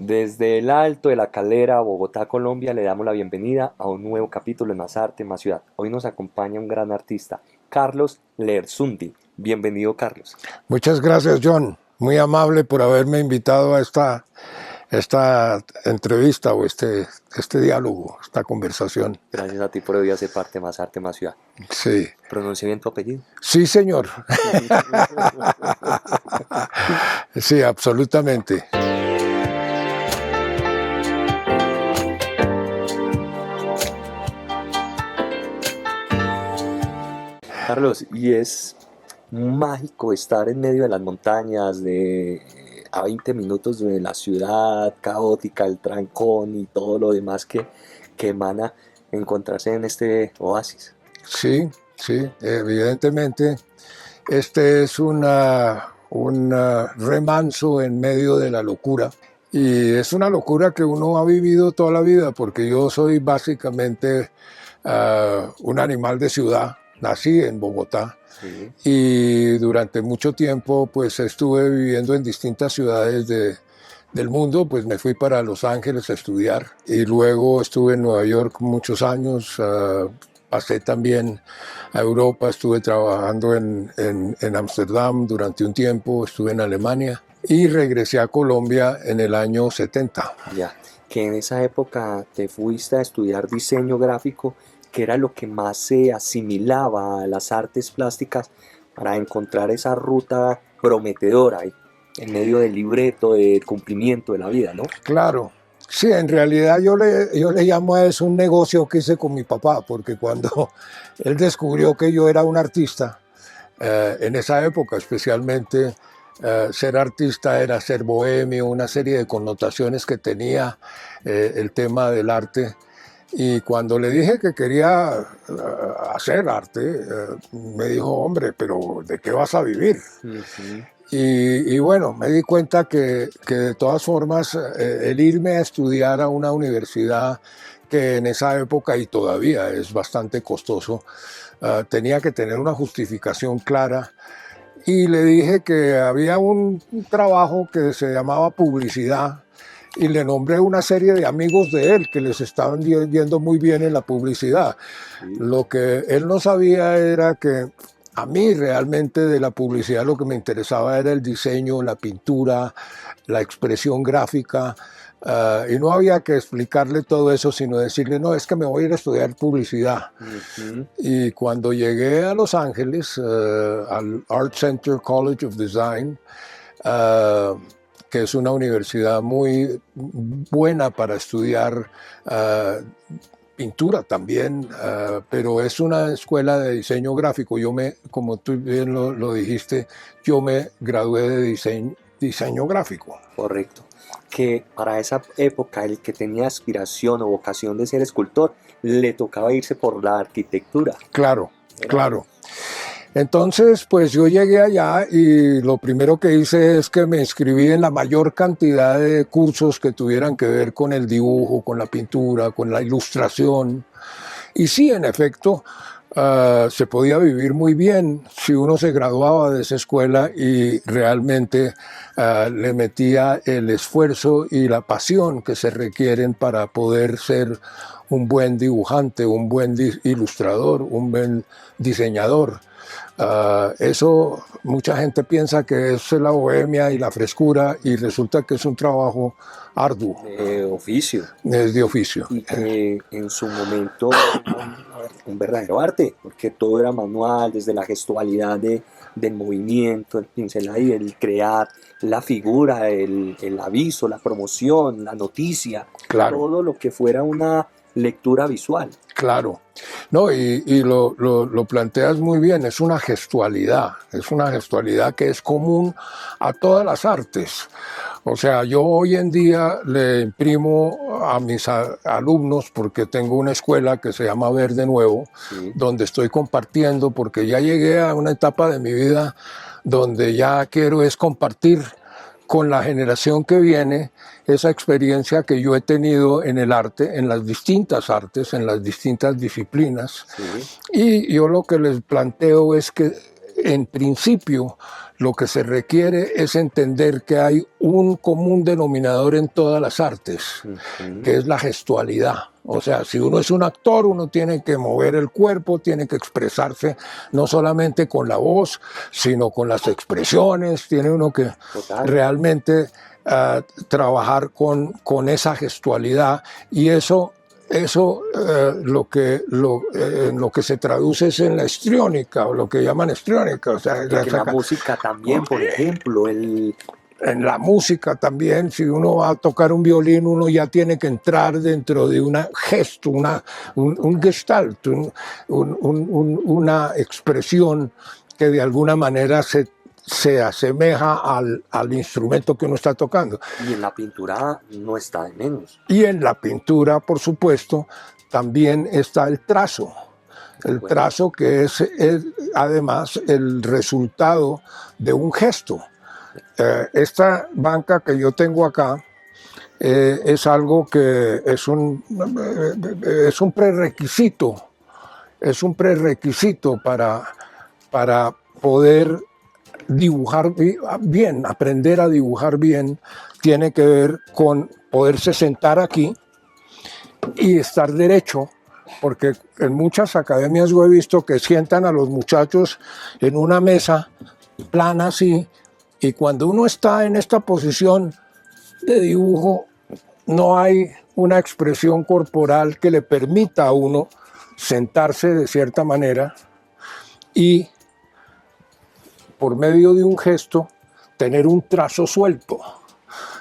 Desde el Alto de la Calera, Bogotá, Colombia, le damos la bienvenida a un nuevo capítulo de Más Arte, Más Ciudad. Hoy nos acompaña un gran artista, Carlos Lersundi. Bienvenido, Carlos. Muchas gracias, John. Muy amable por haberme invitado a esta entrevista o este diálogo, esta conversación. Gracias a ti por hoy hacer parte de Más Arte, Más Ciudad. Sí. ¿Pronuncié bien tu apellido? Sí, señor. Sí, absolutamente. Carlos, y es mágico estar en medio de las montañas, a 20 minutos de la ciudad caótica, el trancón y todo lo demás que emana encontrarse en este oasis. Sí, sí, evidentemente. Este es un remanso en medio de la locura. Y es una locura que uno ha vivido toda la vida, porque yo soy básicamente un animal de ciudad. Nací en Bogotá. Sí. Y durante mucho tiempo pues estuve viviendo en distintas ciudades del mundo. Pues me fui para Los Ángeles a estudiar y luego estuve en Nueva York muchos años. Pasé también a Europa, estuve trabajando en Ámsterdam durante un tiempo, estuve en Alemania y regresé a Colombia en el año 70. Ya, que en esa época te fuiste a estudiar diseño gráfico, que era lo que más se asimilaba a las artes plásticas para encontrar esa ruta prometedora ahí, en medio del libreto, del cumplimiento de la vida, ¿no? Claro. Sí, en realidad yo le llamo a eso un negocio que hice con mi papá, porque cuando él descubrió que yo era un artista, en esa época especialmente, ser artista era ser bohemio, una serie de connotaciones que tenía el tema del arte. Y cuando le dije que quería hacer arte, me dijo, hombre, pero ¿de qué vas a vivir? Ujú. Y bueno, me di cuenta que de todas formas el irme a estudiar a una universidad que en esa época y todavía es bastante costoso, tenía que tener una justificación clara. Y le dije que había un trabajo que se llamaba publicidad y le nombré una serie de amigos de él que les estaban yendo muy bien en la publicidad. Sí. Lo que él no sabía era que a mí realmente de la publicidad lo que me interesaba era el diseño, la pintura, la expresión gráfica. Y no había que explicarle todo eso, sino decirle, no, es que me voy a ir a estudiar publicidad. Ujú. Y cuando llegué a Los Ángeles, al Art Center College of Design, uh, que es una universidad muy buena para estudiar pintura también, pero es una escuela de diseño gráfico. Como tú bien lo dijiste, yo me gradué de diseño gráfico. Correcto. Que para esa época el que tenía aspiración o vocación de ser escultor le tocaba irse por la arquitectura. Claro, claro. Entonces, pues yo llegué allá y lo primero que hice es que me inscribí en la mayor cantidad de cursos que tuvieran que ver con el dibujo, con la pintura, con la ilustración. Y sí, en efecto, se podía vivir muy bien si uno se graduaba de esa escuela y realmente le metía el esfuerzo y la pasión que se requieren para poder ser un buen dibujante, un buen ilustrador, un buen diseñador. Eso mucha gente piensa que es la bohemia y la frescura y resulta que es un trabajo arduo. De oficio. Es de oficio. Y que en su momento un verdadero arte, porque todo era manual, desde la gestualidad del movimiento, el pincel ahí, el crear la figura, el aviso, la promoción, la noticia, Claro. Todo lo que fuera una lectura visual. Claro. No, y lo planteas muy bien, es una gestualidad que es común a todas las artes. O sea, yo hoy en día le imprimo a mis alumnos, porque tengo una escuela que se llama Ver de Nuevo, Sí. donde estoy compartiendo, porque ya llegué a una etapa de mi vida donde ya quiero es compartir con la generación que viene esa experiencia que yo he tenido en el arte, en las distintas artes, en las distintas disciplinas. Sí. Y yo lo que les planteo es que en principio, lo que se requiere es entender que hay un común denominador en todas las artes, que es la gestualidad. O sea, si uno es un actor, uno tiene que mover el cuerpo, tiene que expresarse no solamente con la voz, sino con las expresiones, tiene uno que realmente trabajar con esa gestualidad, y eso lo que se traduce es en la histriónica, o lo que llaman histriónica. O sea, que la música también, por ejemplo, en la música también, si uno va a tocar un violín, uno ya tiene que entrar dentro de un gesto, un gestalt, una expresión que de alguna manera se asemeja al instrumento que uno está tocando. Y en la pintura no está de menos. Y en la pintura, por supuesto, también está el trazo. El trazo que es además el resultado de un gesto. Esta banca que yo tengo acá es algo que es un prerequisito. Es un prerequisito para poder dibujar bien, aprender a dibujar bien. Tiene que ver con poderse sentar aquí y estar derecho, porque en muchas academias yo he visto que sientan a los muchachos en una mesa plana así, y cuando uno está en esta posición de dibujo no hay una expresión corporal que le permita a uno sentarse de cierta manera y por medio de un gesto tener un trazo suelto.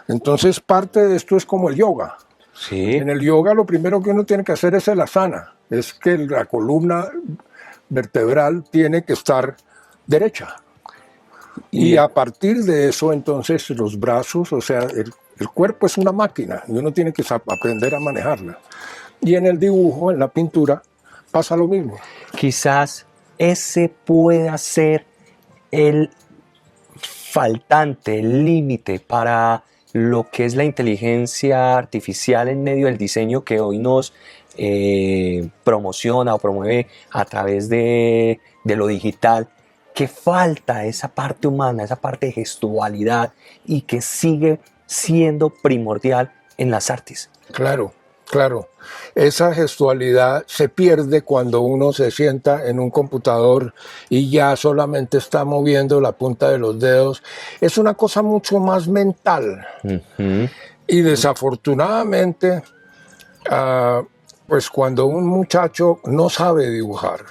Entonces parte de esto es como el yoga. Sí. En el yoga lo primero que uno tiene que hacer es el asana, es que la columna vertebral tiene que estar derecha. Y a partir de eso entonces los brazos, o sea, el cuerpo es una máquina y uno tiene que aprender a manejarla. Y en el dibujo, en la pintura, pasa lo mismo. Quizás ese pueda ser el faltante, el límite para lo que es la inteligencia artificial en medio del diseño que hoy nos promociona o promueve a través de lo digital, que falta esa parte humana, esa parte de gestualidad, y que sigue siendo primordial en las artes. Claro. Claro, esa gestualidad se pierde cuando uno se sienta en un computador y ya solamente está moviendo la punta de los dedos. Es una cosa mucho más mental. Y desafortunadamente, pues cuando un muchacho no sabe dibujar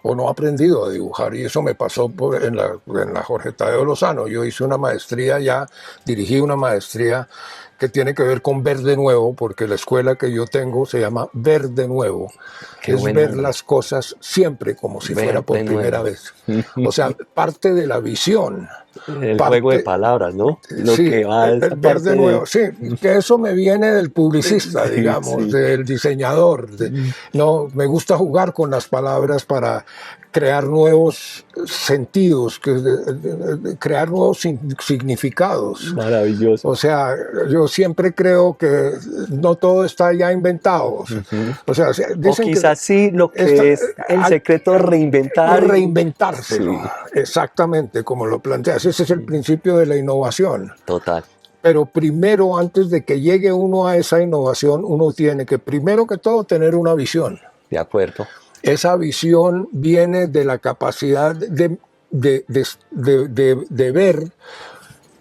o no ha aprendido a dibujar, y eso me pasó en la Jorge Tadeo Lozano. Yo hice una maestría ya, dirigí una maestría que tiene que ver con ver de nuevo, porque la escuela que yo tengo se llama Ver de Nuevo. Es ver las cosas siempre como si fuera por primera vez. O sea, parte de la visión. El juego de palabras, ¿no? Lo sí, que va el ver de nuevo, sí, que eso me viene del publicista, digamos, del diseñador. No, me gusta jugar con las palabras para crear nuevos sentidos, crear nuevos significados. Maravilloso. O sea, yo siempre creo que no todo está ya inventado. O sea, dicen o quizás sí, lo que es el secreto, reinventarse. Sí. Exactamente, como lo planteas. Ese es el principio de la innovación. Total. Pero primero, antes de que llegue uno a esa innovación, uno tiene que, primero que todo, tener una visión. De acuerdo. Esa visión viene de la capacidad de ver,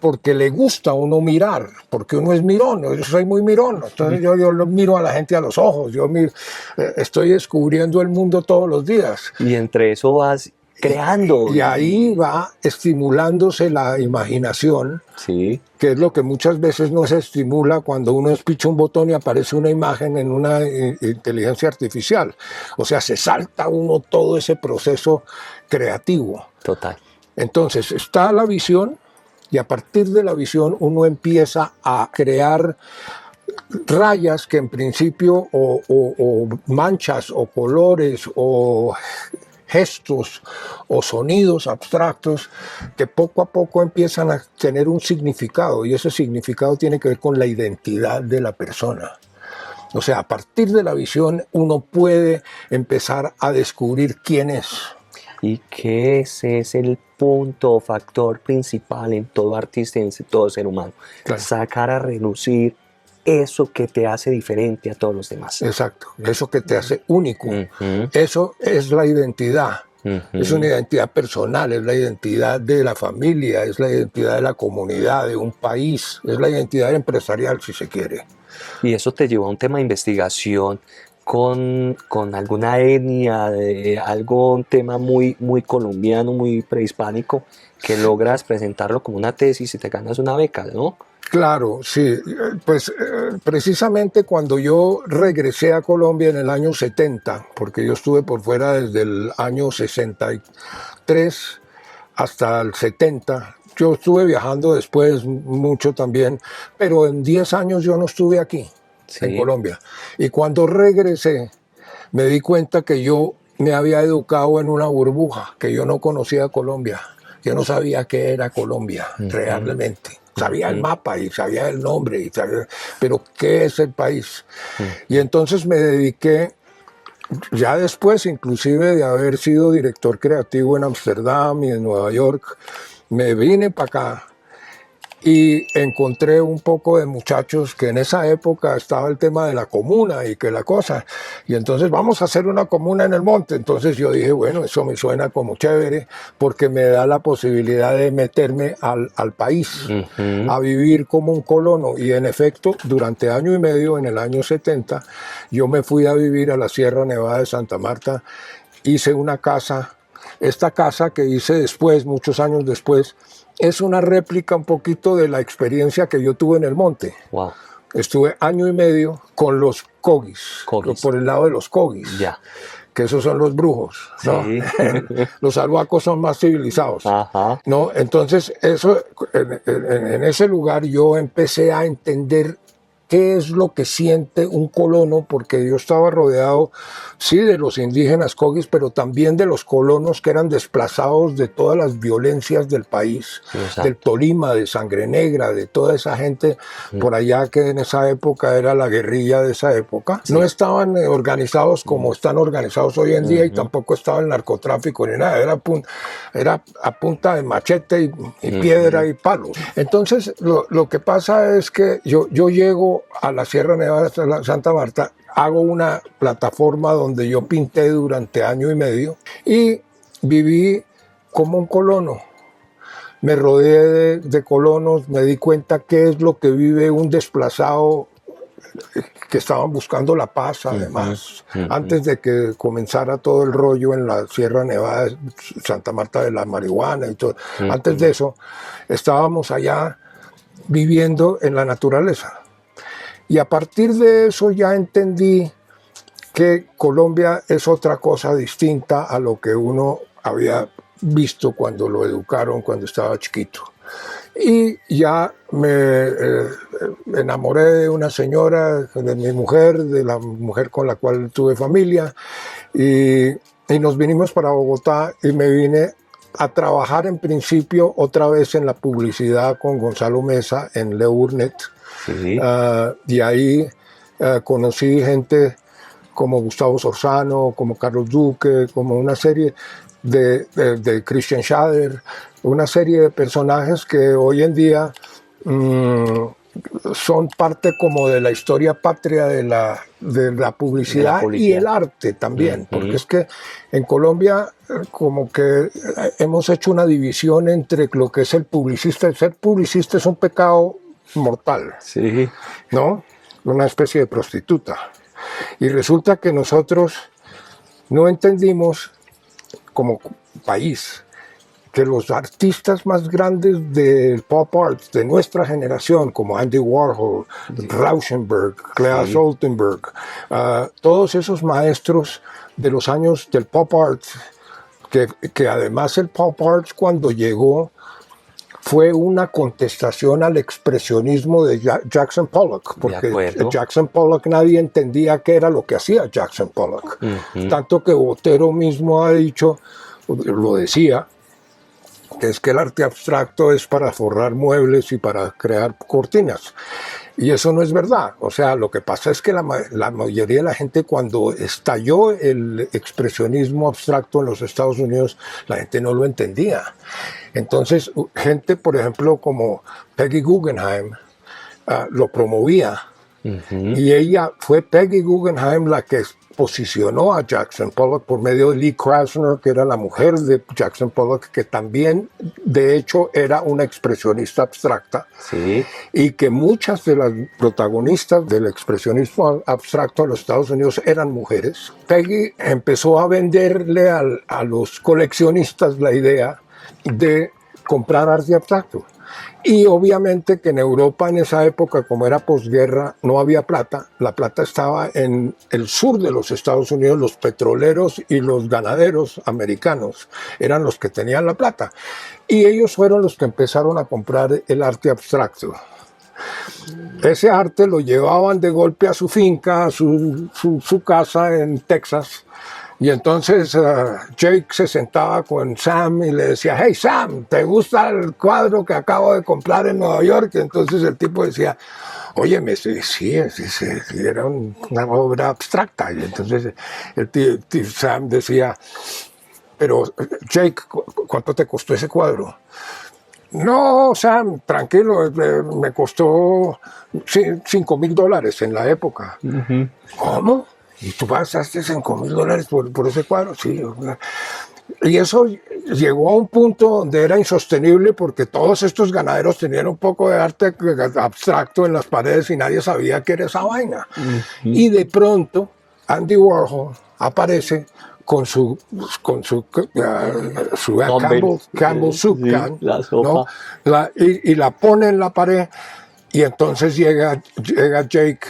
porque le gusta a uno mirar, porque uno es mirón. Yo soy muy mirón, entonces yo miro a la gente a los ojos, estoy descubriendo el mundo todos los días. Y entre eso vas creando. Y ahí va estimulándose la imaginación, sí, que es lo que muchas veces no se estimula cuando uno espicha un botón y aparece una imagen en una inteligencia artificial. O sea, se salta uno todo ese proceso creativo. Total. Entonces está la visión, y a partir de la visión uno empieza a crear rayas que en principio, o manchas, o colores, o gestos o sonidos abstractos que poco a poco empiezan a tener un significado, y ese significado tiene que ver con la identidad de la persona. O sea, a partir de la visión uno puede empezar a descubrir quién es. Y que ese es el punto o factor principal en todo artista y en todo ser humano. Claro. Sacar a relucir eso que te hace diferente a todos los demás. Exacto, eso que te hace único. Eso es la identidad. Es una identidad personal, es la identidad de la familia, es la identidad de la comunidad, de un país, es la identidad empresarial, si se quiere. Y eso te llevó a un tema de investigación con alguna etnia, un tema muy, muy colombiano, muy prehispánico, que logras presentarlo como una tesis y te ganas una beca, ¿no? Claro, sí. Pues precisamente cuando yo regresé a Colombia en el año 70, porque yo estuve por fuera desde el año 63 hasta el 70, yo estuve viajando después mucho también, pero en 10 años yo no estuve aquí, sí, en Colombia. Y cuando regresé, me di cuenta que yo me había educado en una burbuja, que yo no conocía Colombia. Yo no sabía qué era Colombia realmente. Sabía el mapa y sabía el nombre, pero ¿qué es el país? Y entonces me dediqué, ya después inclusive de haber sido director creativo en Amsterdam y en Nueva York, me vine para acá y encontré un poco de muchachos que en esa época estaba el tema de la comuna y que la cosa, y entonces vamos a hacer una comuna en el monte. Entonces yo dije, bueno, eso me suena como chévere porque me da la posibilidad de meterme al país, a vivir como un colono. Y en efecto, durante año y medio, en el año 70, yo me fui a vivir a la Sierra Nevada de Santa Marta, hice una casa. Esta casa que hice después, muchos años después, es una réplica un poquito de la experiencia que yo tuve en el monte. Wow. Estuve año y medio con los Kogis, por el lado de los Kogis, que esos son los brujos, ¿no? Sí. Los arhuacos son más civilizados. ¿No? Entonces, eso, en ese lugar yo empecé a entender qué es lo que siente un colono, porque yo estaba rodeado, sí, de los indígenas Kogis, pero también de los colonos que eran desplazados de todas las violencias del país, del Tolima, de Sangre Negra, de toda esa gente por allá que en esa época era la guerrilla de esa época. No estaban organizados como están organizados hoy en día y tampoco estaba el narcotráfico ni nada, era a punta de machete y piedra y palos. Entonces, lo que pasa es que yo llego a la Sierra Nevada de Santa Marta, hago una plataforma donde yo pinté durante año y medio y viví como un colono. Me rodeé de colonos, me di cuenta qué es lo que vive un desplazado que estaban buscando la paz, además, antes de que comenzara todo el rollo en la Sierra Nevada de Santa Marta de la marihuana y todo. Antes de eso, estábamos allá viviendo en la naturaleza. Y a partir de eso ya entendí que Colombia es otra cosa distinta a lo que uno había visto cuando lo educaron, cuando estaba chiquito. Y ya me enamoré de una señora, de mi mujer, de la mujer con la cual tuve familia, y nos vinimos para Bogotá y me vine a trabajar en principio otra vez en la publicidad con Gonzalo Mesa en Le Burnett. Y ahí conocí gente como Gustavo Sorzano, como Carlos Duque, como una serie de Christian Schader, una serie de personajes que hoy en día son parte como de la historia patria de la publicidad y el arte también, porque es que en Colombia como que hemos hecho una división entre lo que es el publicista. El ser publicista es un pecado mortal, ¿no? Una especie de prostituta. Y resulta que nosotros no entendimos como país que los artistas más grandes del pop art de nuestra generación, como Andy Warhol, Rauschenberg, Clea Soltenberg, todos esos maestros de los años del pop art, que además el pop art cuando llegó fue una contestación al expresionismo de Jackson Pollock, porque Jackson Pollock nadie entendía qué era lo que hacía Jackson Pollock. Tanto que Botero mismo ha dicho, lo decía, que es que el arte abstracto es para forrar muebles y para crear cortinas. Y eso no es verdad. O sea, lo que pasa es que la mayoría de la gente, cuando estalló el expresionismo abstracto en los Estados Unidos, la gente no lo entendía. Entonces, gente, por ejemplo, como Peggy Guggenheim, lo promovía. Y ella fue Peggy Guggenheim la que posicionó a Jackson Pollock por medio de Lee Krasner, que era la mujer de Jackson Pollock, que también de hecho era una expresionista abstracta, Sí. y que muchas de las protagonistas del expresionismo abstracto en los Estados Unidos eran mujeres. Peggy empezó a venderle a los coleccionistas la idea de comprar arte abstracto. Y obviamente que en Europa en esa época, como era posguerra, no había plata. La plata estaba en el sur de los Estados Unidos. Los petroleros y los ganaderos americanos eran los que tenían la plata. Y ellos fueron los que empezaron a comprar el arte abstracto. Ese arte lo llevaban de golpe a su finca, a su casa en Texas. Y entonces Jake se sentaba con Sam y le decía, hey Sam, ¿te gusta el cuadro que acabo de comprar en Nueva York? Y entonces el tipo decía, óyeme, sí, era una obra abstracta. Y entonces Sam decía, pero Jake, ¿cuánto te costó ese cuadro? No, Sam, tranquilo, me costó $5,000 en la época. ¿Cómo? ¿Y tú gastaste $5,000 por ese cuadro? Sí. Y eso llegó a un punto donde era insostenible porque todos estos ganaderos tenían un poco de arte abstracto en las paredes y nadie sabía qué era esa vaina. Y de pronto Andy Warhol aparece con su Campbell Soup Can, la sopa. ¿no? Y la pone en la pared, y entonces llega Jake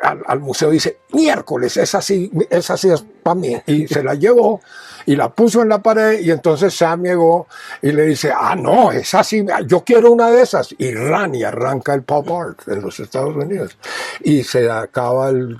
al museo y dice, miércoles, esa sí es para mí. Y se la llevó y la puso en la pared, y entonces Sam llegó y le dice, no, esa sí, yo quiero una de esas. Y arranca el pop art en los Estados Unidos. Y se acaba el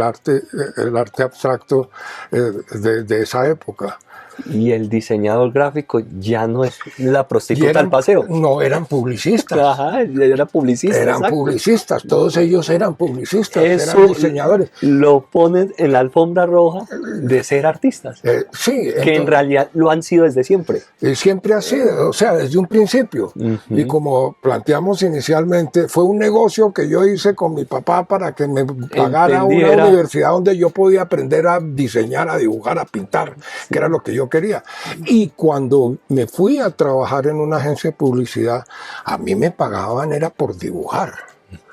arte abstracto de esa época. Y el diseñador gráfico ya no es la prostituta al paseo. No, eran publicistas. Ajá, era publicista. Eran exacto. publicistas, todos ellos eran publicistas, Eso eran diseñadores. Lo ponen en la alfombra roja de ser artistas. Sí. Que entonces, en realidad lo han sido desde siempre. Siempre ha sido, o sea, desde un principio. Y como planteamos inicialmente, fue un negocio que yo hice con mi papá para que me pagara una universidad donde yo podía aprender a diseñar, a dibujar, a pintar, que era lo que yo quería. Y cuando me fui a trabajar en una agencia de publicidad, a mí me pagaban era por dibujar.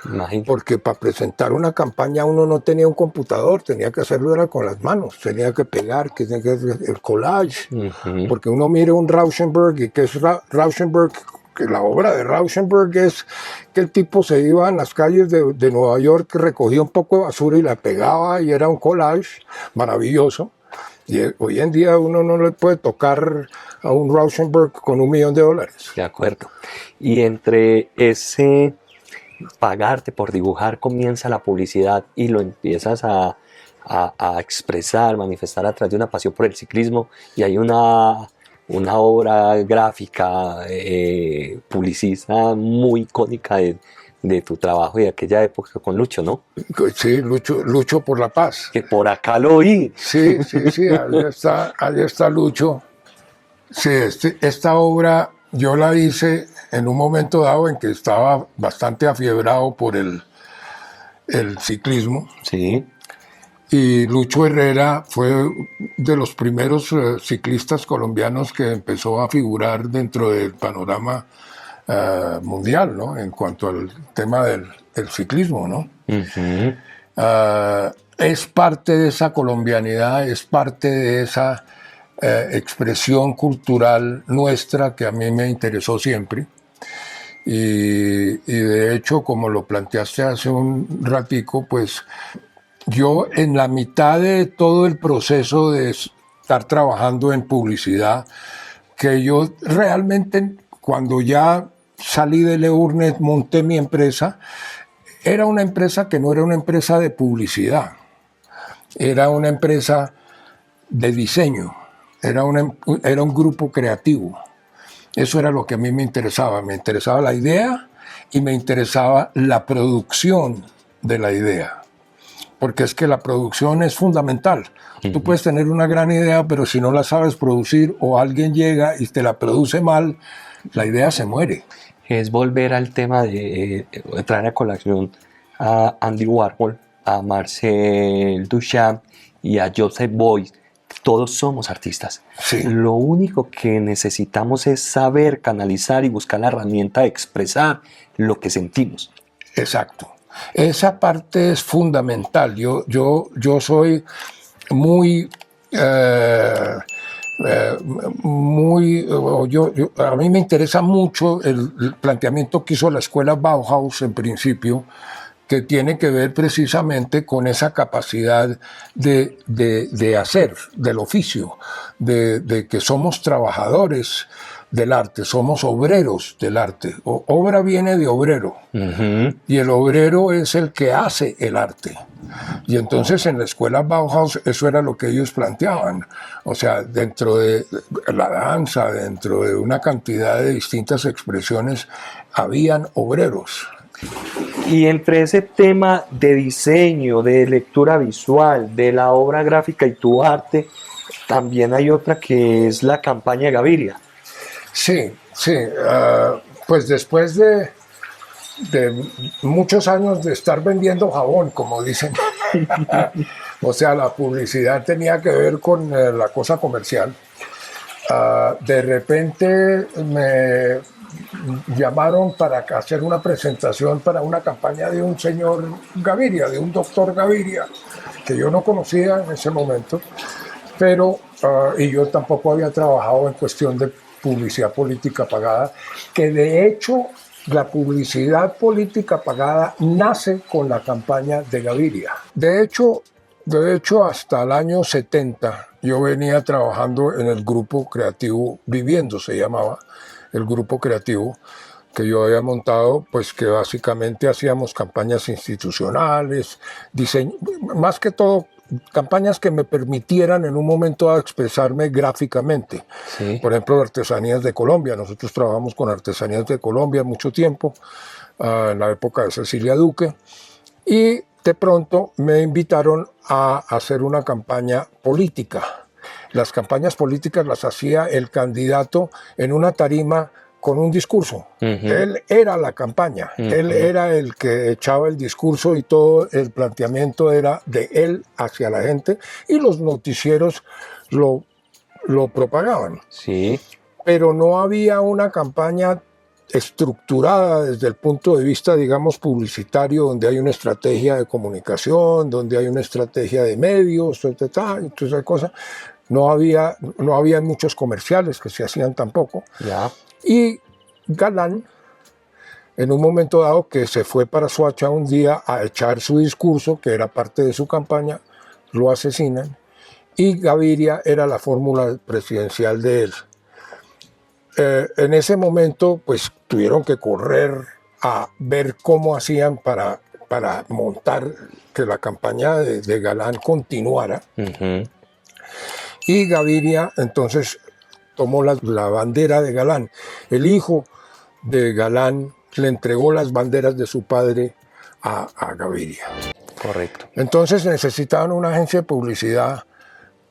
Imagínate. Porque para presentar una campaña uno no tenía un computador, tenía que hacerlo era con las manos, tenía que pegar, que tenía que hacer el collage, porque uno mire un Rauschenberg, y que es Rauschenberg, que la obra de Rauschenberg es que el tipo se iba en las calles de Nueva York, recogía un poco de basura y la pegaba, y era un collage maravilloso. Y hoy en día uno no le puede tocar a un Rauschenberg con $1,000,000. De acuerdo. Y entre ese pagarte por dibujar comienza la publicidad y lo empiezas a expresar, manifestar a través de una pasión por el ciclismo, y hay una obra gráfica publicista muy icónica de tu trabajo y de aquella época con Lucho, ¿no? Sí, Lucho por la paz. Que por acá lo oí. Sí, ahí está Lucho. Sí, esta obra yo la hice en un momento dado en que estaba bastante afiebrado por el ciclismo. Sí. Y Lucho Herrera fue de los primeros ciclistas colombianos que empezó a figurar dentro del panorama mundial, ¿no? En cuanto al tema del ciclismo, ¿no? Es parte de esa colombianidad, es parte de esa expresión cultural nuestra que a mí me interesó siempre. Y de hecho, como lo planteaste hace un ratico, pues yo en la mitad de todo el proceso de estar trabajando en publicidad, que yo realmente cuando ya salí de Leurnet, monté mi empresa, era una empresa que no era una empresa de publicidad, era una empresa de diseño, era un grupo creativo. Eso era lo que a mí me interesaba la idea y me interesaba la producción de la idea, porque es que la producción es fundamental. Tú puedes tener una gran idea, pero si no la sabes producir o alguien llega y te la produce mal, la idea se muere. Es volver al tema de traer a colación a Andy Warhol, a Marcel Duchamp y a Joseph Beuys. Todos somos artistas. Sí. Lo único que necesitamos es saber canalizar y buscar la herramienta de expresar lo que sentimos. Exacto. Esa parte es fundamental. Yo soy muy... a mí me interesa mucho el planteamiento que hizo la escuela Bauhaus en principio, que tiene que ver precisamente con esa capacidad de hacer, del oficio, de que somos trabajadores del arte, somos obreros del arte. Obra viene de obrero, y el obrero es el que hace el arte. Y entonces en la escuela Bauhaus eso era lo que ellos planteaban. O sea, dentro de la danza, dentro de una cantidad de distintas expresiones, habían obreros. Y entre ese tema de diseño, de lectura visual, de la obra gráfica y tu arte, también hay otra que es la campaña Gaviria. Sí. Pues después de muchos años de estar vendiendo jabón, como dicen, o sea, la publicidad tenía que ver con la cosa comercial. De repente me llamaron para hacer una presentación para una campaña de un señor Gaviria, de un doctor Gaviria, que yo no conocía en ese momento, pero, y yo tampoco había trabajado en cuestión de publicidad política pagada, que de hecho la publicidad política pagada nace con la campaña de Gaviria. De hecho, hasta el año 70 yo venía trabajando en el grupo creativo Viviendo, se llamaba el grupo creativo que yo había montado, pues que básicamente hacíamos campañas institucionales, más que todo campañas que me permitieran en un momento dado expresarme gráficamente. Sí. Por ejemplo, Artesanías de Colombia. Nosotros trabajamos con Artesanías de Colombia mucho tiempo, en la época de Cecilia Duque, y de pronto me invitaron a hacer una campaña política. Las campañas políticas las hacía el candidato en una tarima con un discurso. Él era la campaña, él era el que echaba el discurso y todo el planteamiento era de él hacia la gente y los noticieros lo propagaban. Sí. Pero no había una campaña estructurada desde el punto de vista, digamos, publicitario, donde hay una estrategia de comunicación, donde hay una estrategia de medios, entonces cosas. No había muchos comerciales que se hacían tampoco. Ya. Y Galán, en un momento dado que se fue para Soacha un día a echar su discurso, que era parte de su campaña, lo asesinan, y Gaviria era la fórmula presidencial de él. En ese momento, pues tuvieron que correr a ver cómo hacían para montar que la campaña de Galán continuara. Y Gaviria entonces tomó la bandera de Galán. El hijo de Galán le entregó las banderas de su padre a Gaviria. Correcto. Entonces necesitaban una agencia de publicidad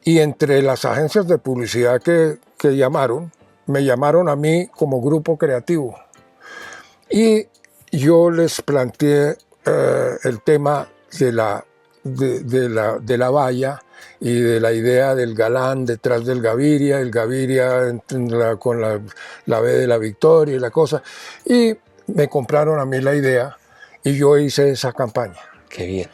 y entre las agencias de publicidad que llamaron, me llamaron a mí como grupo creativo. Y yo les planteé el tema de la valla y de la idea del Galán detrás del Gaviria, el Gaviria con la B de la victoria y la cosa. Y me compraron a mí la idea y yo hice esa campaña. Qué bien.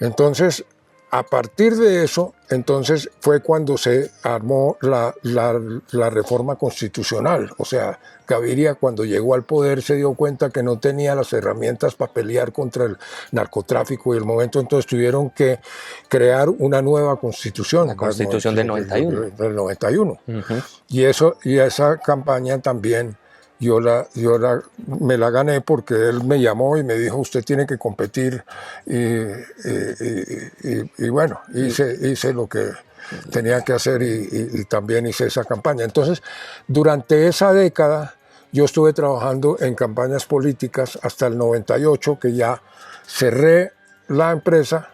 Entonces, a partir de eso, entonces fue cuando se armó la reforma constitucional. O sea, Gaviria cuando llegó al poder se dio cuenta que no tenía las herramientas para pelear contra el narcotráfico y el momento entonces tuvieron que crear una nueva constitución. La constitución del 91. Del 91. Y esa campaña también me la gané porque él me llamó y me dijo, usted tiene que competir y bueno, hice lo que tenía que hacer y también hice esa campaña. Entonces, durante esa década yo estuve trabajando en campañas políticas hasta el 98, que ya cerré la empresa.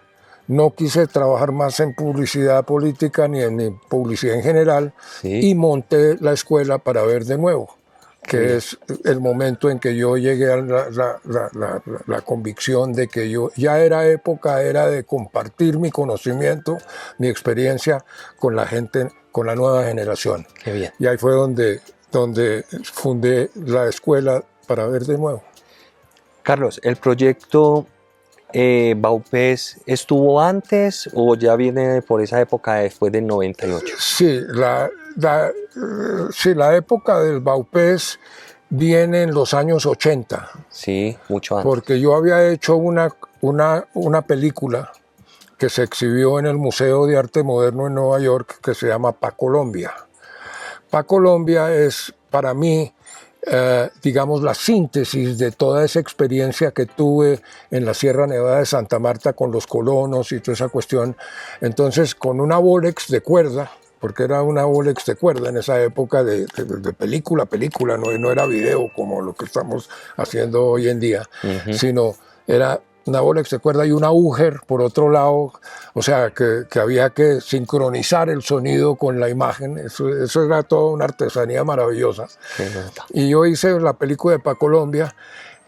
No quise trabajar más en publicidad política ni en publicidad en general, Sí. y monté la escuela Para Ver de Nuevo, que es el momento en que yo llegué a la convicción de que yo ya era de compartir mi conocimiento, mi experiencia con la gente, con la nueva generación. Qué bien. Y ahí fue donde fundé la escuela Para Ver de Nuevo. Carlos, ¿el proyecto Baupés estuvo antes o ya viene por esa época después del 98? Sí, la época del Baupés viene en los años 80, Sí, mucho antes. porque yo había hecho una película que se exhibió en el Museo de Arte Moderno en Nueva York, que se llama Pa Colombia. Pa Colombia es para mí, digamos, la síntesis de toda esa experiencia que tuve en la Sierra Nevada de Santa Marta con los colonos y toda esa cuestión. Entonces, con una Bolex de cuerda, porque era una Bolex de cuerda en esa época de película, no era video como lo que estamos haciendo hoy en día, sino era una Bolex de cuerda y un Auger por otro lado, o sea, que había que sincronizar el sonido con la imagen. Eso era toda una artesanía maravillosa. Y yo hice la película de Pa Colombia,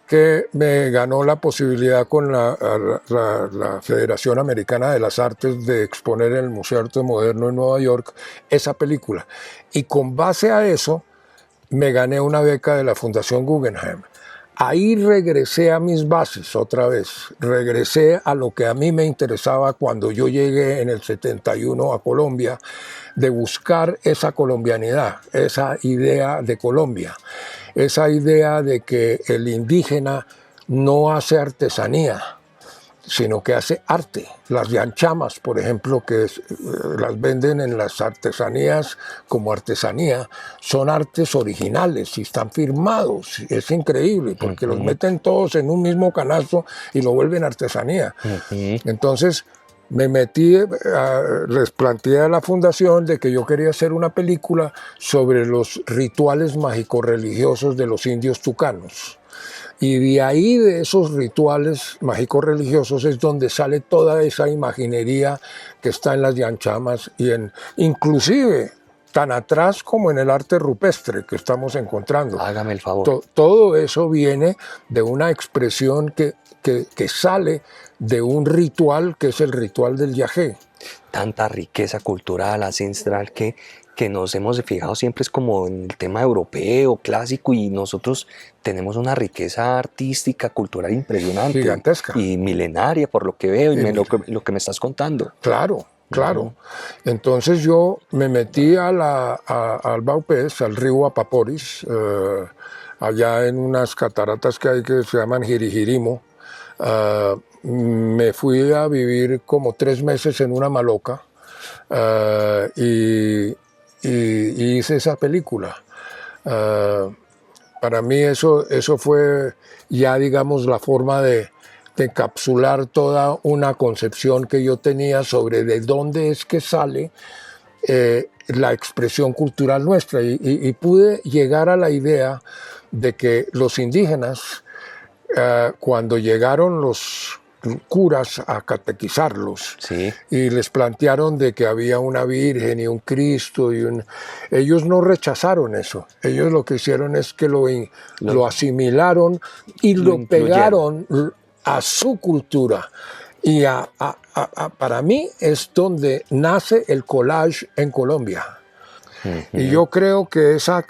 que me ganó la posibilidad con la Federación Americana de las Artes de exponer en el Museo de Arte Moderno en Nueva York esa película. Y con base a eso me gané una beca de la Fundación Guggenheim. Ahí regresé a mis bases otra vez, regresé a lo que a mí me interesaba cuando yo llegué en el 71 a Colombia, de buscar esa colombianidad, esa idea de Colombia, esa idea de que el indígena no hace artesanía, sino que hace arte. Las yanchamas, por ejemplo, que las venden en las artesanías como artesanía, son artes originales y están firmados. Es increíble, porque los meten todos en un mismo canasto y lo vuelven artesanía. Entonces, me metí, les planteé a la fundación de que yo quería hacer una película sobre los rituales mágico-religiosos de los indios tucanos. Y de ahí, de esos rituales mágicos religiosos, es donde sale toda esa imaginería que está en las yanchamas y inclusive tan atrás como en el arte rupestre que estamos encontrando. Hágame el favor. Todo eso viene de una expresión que sale de un ritual que es el ritual del yagé. Tanta riqueza cultural, ancestral, que nos hemos fijado siempre es como en el tema europeo, clásico, y nosotros tenemos una riqueza artística, cultural impresionante. Gigantesca. Y milenaria, por lo que veo, y lo que me estás contando. Claro. Entonces yo me metí al Baupés, al río Apaporis, allá en unas cataratas que hay que se llaman Jirijirimo. Me fui a vivir como 3 meses en una maloca y hice esa película. Para mí eso fue ya, digamos, la forma de encapsular toda una concepción que yo tenía sobre de dónde es que sale la expresión cultural nuestra, y pude llegar a la idea de que los indígenas, cuando llegaron los curas a catequizarlos, sí, y les plantearon de que había una Virgen y un Cristo, ellos no rechazaron eso. Ellos lo que hicieron es que lo asimilaron y lo pegaron a su cultura. Y para mí es donde nace el collage en Colombia. Y yo creo que esa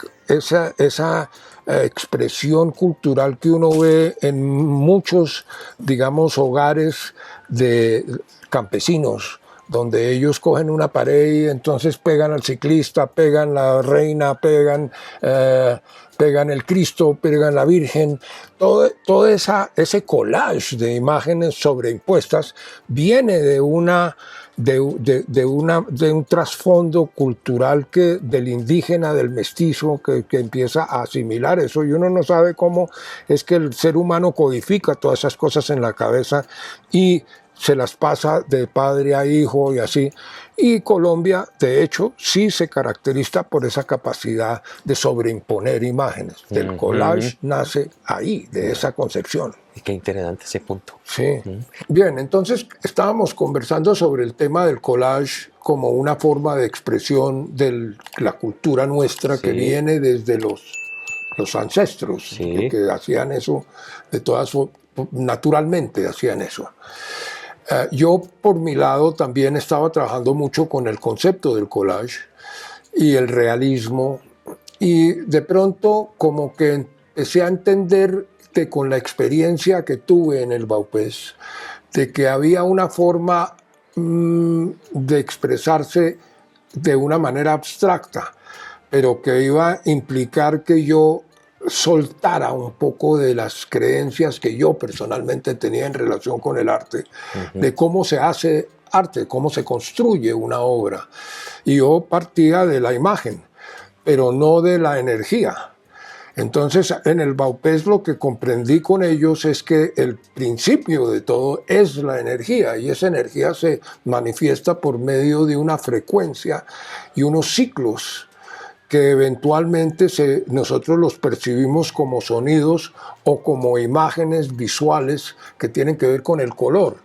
expresión cultural que uno ve en muchos, digamos, hogares de campesinos, donde ellos cogen una pared y entonces pegan al ciclista, pegan la reina, pegan el Cristo, pegan la Virgen, todo ese collage de imágenes sobreimpuestas viene de un trasfondo cultural del indígena, del mestizo, que empieza a asimilar eso, y uno no sabe cómo es que el ser humano codifica todas esas cosas en la cabeza y se las pasa de padre a hijo y así. Y Colombia, de hecho, sí se caracteriza por esa capacidad de sobreimponer imágenes. El collage nace ahí, de esa concepción. Y qué interesante ese punto. Sí. Bien, entonces estábamos conversando sobre el tema del collage como una forma de expresión de la cultura nuestra que viene desde los ancestros, que hacían eso de todas naturalmente hacían eso. Yo, por mi lado, también estaba trabajando mucho con el concepto del collage y el realismo, y de pronto como que empecé a entender que con la experiencia que tuve en el Vaupés, de que había una forma de expresarse de una manera abstracta, pero que iba a implicar que yo soltara un poco de las creencias que yo personalmente tenía en relación con el arte, de cómo se hace arte, cómo se construye una obra. Y yo partía de la imagen, pero no de la energía. Entonces, en el Vaupés lo que comprendí con ellos es que el principio de todo es la energía, y esa energía se manifiesta por medio de una frecuencia y unos ciclos que eventualmente nosotros los percibimos como sonidos o como imágenes visuales que tienen que ver con el color.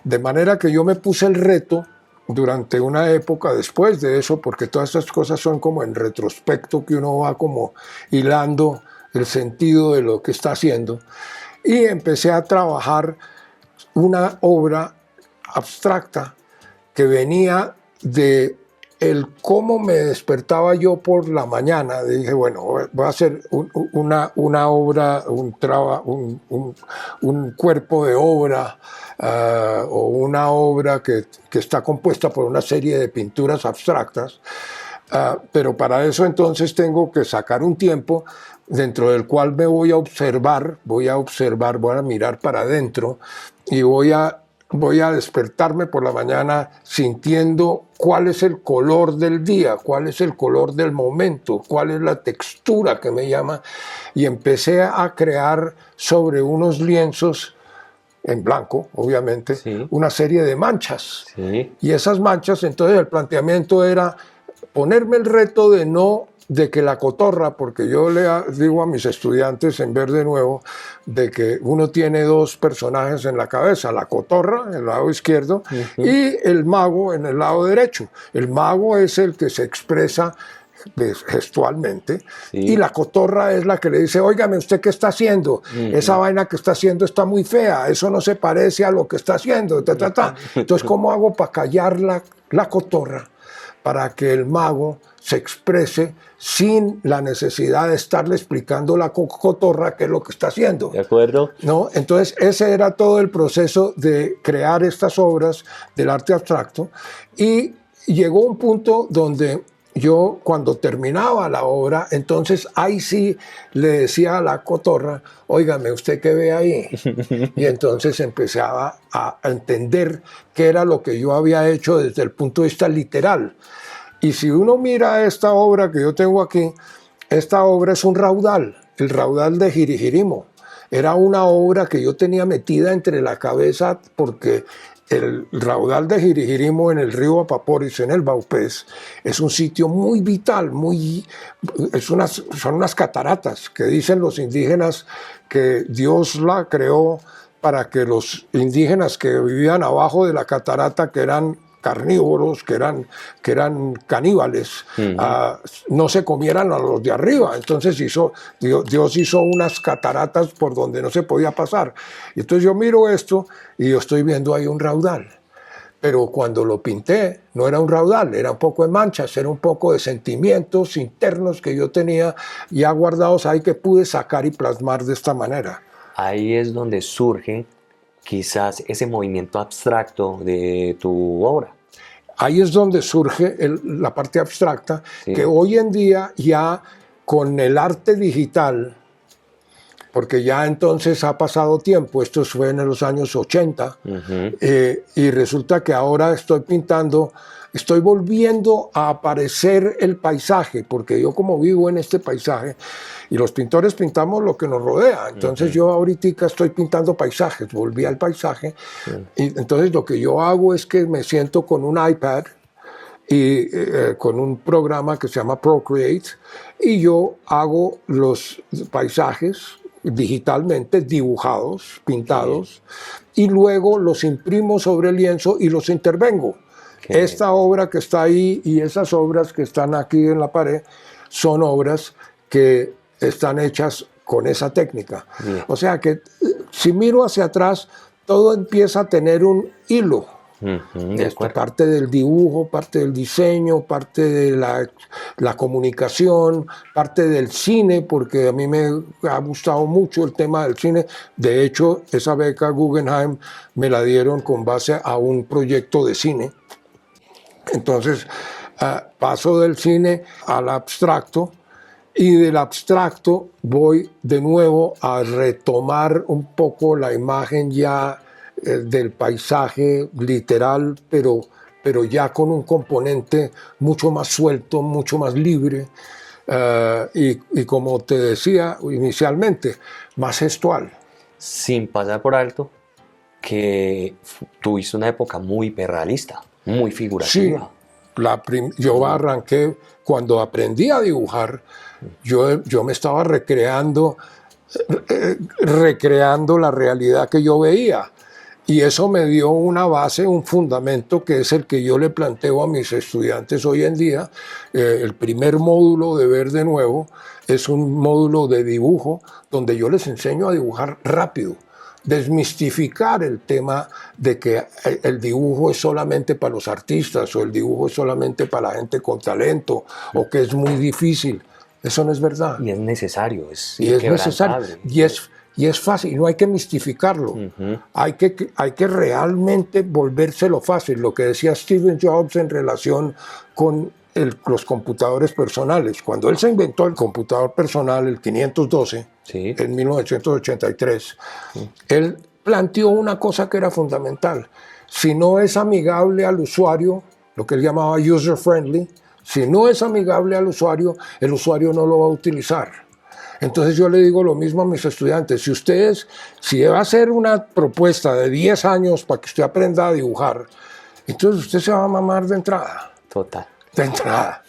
De manera que yo me puse el reto durante una época después de eso, porque todas estas cosas son como en retrospecto, que uno va como hilando el sentido de lo que está haciendo, y empecé a trabajar una obra abstracta que venía de el cómo me despertaba yo por la mañana. Dije, bueno, voy a hacer una obra, un cuerpo de obra, o una obra que está compuesta por una serie de pinturas abstractas, pero para eso entonces tengo que sacar un tiempo dentro del cual me voy a observar, voy a mirar para adentro y voy a despertarme por la mañana sintiendo cuál es el color del día, cuál es el color del momento, cuál es la textura que me llama, y empecé a crear sobre unos lienzos en blanco, obviamente, una serie de manchas. Y esas manchas, entonces el planteamiento era ponerme el reto de que la cotorra, porque yo le digo a mis estudiantes en Ver de Nuevo, de que uno tiene dos personajes en la cabeza, la cotorra en el lado izquierdo y el mago en el lado derecho. El mago es el que se expresa gestualmente, y la cotorra es la que le dice, óigame, ¿usted qué está haciendo? Esa vaina que está haciendo está muy fea, eso no se parece a lo que está haciendo, Entonces, ¿cómo hago para callar la cotorra? Para que el mago se exprese sin la necesidad de estarle explicando a la cotorra qué es lo que está haciendo. ¿De acuerdo? ¿No? Entonces, ese era todo el proceso de crear estas obras del arte abstracto, y llegó un punto donde yo, cuando terminaba la obra, entonces ahí sí le decía a la cotorra, óigame, ¿usted qué ve ahí? Y entonces empezaba a entender qué era lo que yo había hecho desde el punto de vista literal. Y si uno mira esta obra que yo tengo aquí, esta obra es un raudal, el raudal de Girigirimo. Era una obra que yo tenía metida entre la cabeza, porque el raudal de Girigirimo en el río Apaporis, en el Vaupés, es un sitio muy vital, son unas cataratas que dicen los indígenas que Dios la creó para que los indígenas que vivían abajo de la catarata, que eran carnívoros, que eran caníbales, no se comieran a los de arriba. Entonces Dios hizo unas cataratas por donde no se podía pasar. Y entonces yo miro esto y yo estoy viendo ahí un raudal. Pero cuando lo pinté, no era un raudal, era un poco de manchas, era un poco de sentimientos internos que yo tenía ya guardados ahí, que pude sacar y plasmar de esta manera. Ahí es donde surge quizás ese movimiento abstracto de tu obra. Ahí es donde surge la parte abstracta, que hoy en día ya con el arte digital, porque ya entonces ha pasado tiempo, esto fue en los años 80, y resulta que ahora estoy pintando estoy volviendo a aparecer el paisaje, porque yo como vivo en este paisaje, y los pintores pintamos lo que nos rodea, entonces yo ahorita estoy pintando paisajes, volví al paisaje, y entonces lo que yo hago es que me siento con un iPad, y con un programa que se llama Procreate, y yo hago los paisajes digitalmente dibujados, pintados, y luego los imprimo sobre el lienzo y los intervengo. Esta obra que está ahí y esas obras que están aquí en la pared son obras que están hechas con esa técnica. O sea que si miro hacia atrás, todo empieza a tener un hilo. Parte del dibujo, parte del diseño, parte de la comunicación, parte del cine, porque a mí me ha gustado mucho el tema del cine. De hecho, esa beca Guggenheim me la dieron con base a un proyecto de cine. Entonces, paso del cine al abstracto, y del abstracto voy de nuevo a retomar un poco la imagen ya del paisaje literal, pero ya con un componente mucho más suelto, mucho más libre, y como te decía inicialmente, más gestual. Sin pasar por alto que tuviste una época muy hiperrealista, muy figurativa. Sí, yo arranqué, cuando aprendí a dibujar, yo me estaba recreando la realidad que yo veía. Y eso me dio una base, un fundamento que es el que yo le planteo a mis estudiantes hoy en día. El primer módulo de Ver de Nuevo es un módulo de dibujo donde yo les enseño a dibujar rápido, desmistificar el tema de que el dibujo es solamente para los artistas o el dibujo es solamente para la gente con talento o que es muy difícil. Eso no es verdad. Y es necesario, es necesario. Y es fácil, y no hay que mistificarlo. Hay que realmente volvérselo fácil. Lo que decía Steve Jobs en relación con los computadores personales. Cuando él se inventó el computador personal, el 512, en 1983, él planteó una cosa que era fundamental. Si no es amigable al usuario, lo que él llamaba user-friendly, si no es amigable al usuario, el usuario no lo va a utilizar. Entonces yo le digo lo mismo a mis estudiantes, si va a hacer una propuesta de 10 años para que usted aprenda a dibujar, entonces usted se va a mamar de entrada. Total. De entrada.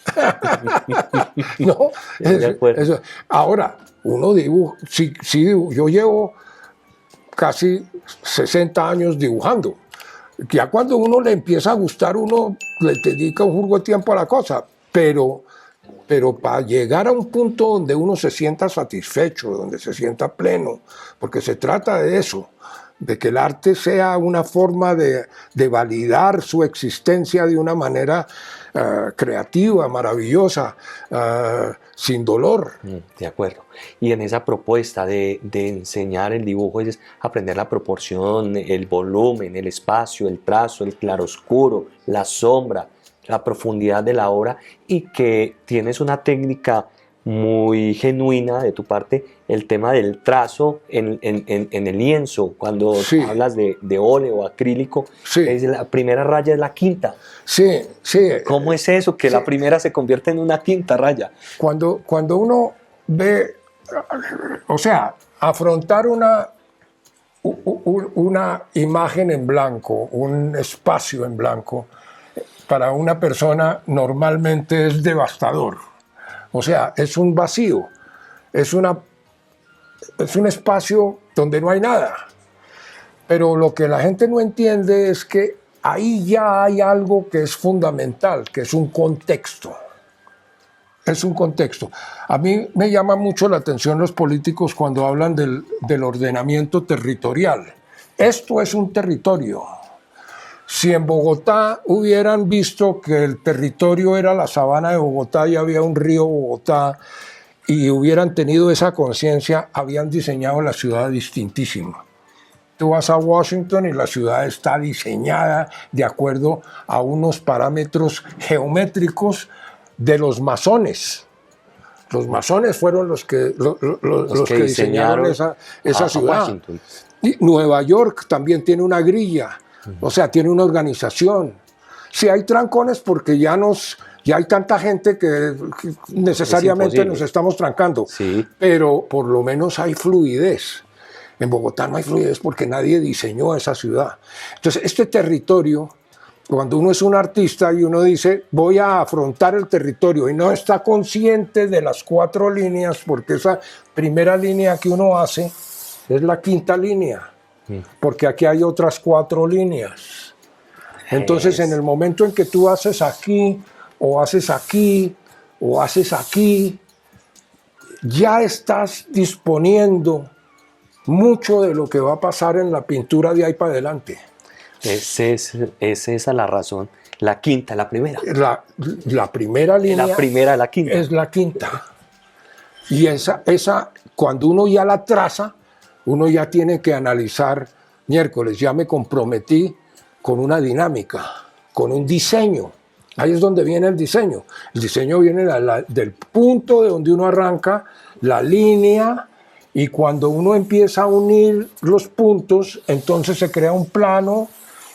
¿No? De acuerdo. Ahora, uno dibuja, yo llevo casi 60 años dibujando. Ya cuando uno le empieza a gustar, uno le dedica un jugo de tiempo a la cosa, pero para llegar a un punto donde uno se sienta satisfecho, donde se sienta pleno, porque se trata de eso, de que el arte sea una forma de validar su existencia de una manera creativa, maravillosa, sin dolor. De acuerdo. Y en esa propuesta de enseñar el dibujo es aprender la proporción, el volumen, el espacio, el trazo, el claroscuro, la sombra, la profundidad de la obra, y que tienes una técnica muy genuina de tu parte, el tema del trazo en el lienzo, cuando hablas de óleo o acrílico, la primera raya es la quinta. Sí. ¿Cómo es eso? Que la primera se convierte en una quinta raya. Cuando uno ve, o sea, afrontar una imagen en blanco, un espacio en blanco, para una persona normalmente es devastador. O sea, es un vacío, es un espacio donde no hay nada. Pero lo que la gente no entiende es que ahí ya hay algo que es fundamental, que es un contexto. Es un contexto. A mí me llama mucho la atención los políticos cuando hablan del ordenamiento territorial. Esto es un territorio. Si en Bogotá hubieran visto que el territorio era la sabana de Bogotá y había un río Bogotá y hubieran tenido esa conciencia, habían diseñado la ciudad distintísima. Tú vas a Washington y la ciudad está diseñada de acuerdo a unos parámetros geométricos de los masones. Los masones fueron los que diseñaron esa ciudad. Y Nueva York también tiene una grilla. O sea, tiene una organización. Sí hay trancones porque ya hay tanta gente que necesariamente nos estamos trancando, Sí. pero por lo menos hay fluidez. En Bogotá no hay fluidez porque nadie diseñó esa ciudad. Entonces, este territorio, cuando uno es un artista y uno dice, voy a afrontar el territorio y no está consciente de las 4 líneas, porque esa primera línea que uno hace es la quinta línea, porque aquí hay otras 4 líneas. Entonces, en el momento en que tú haces aquí, o haces aquí, o haces aquí, ya estás disponiendo mucho de lo que va a pasar en la pintura de ahí para adelante. Es esa la razón. La quinta, la primera. La primera línea La primera, la quinta. es la quinta. Y esa, cuando uno ya la traza, uno ya tiene que analizar, miércoles, ya me comprometí con una dinámica, con un diseño. Ahí es donde viene el diseño. El diseño viene del punto de donde uno arranca, la línea, y cuando uno empieza a unir los puntos, entonces se crea un plano,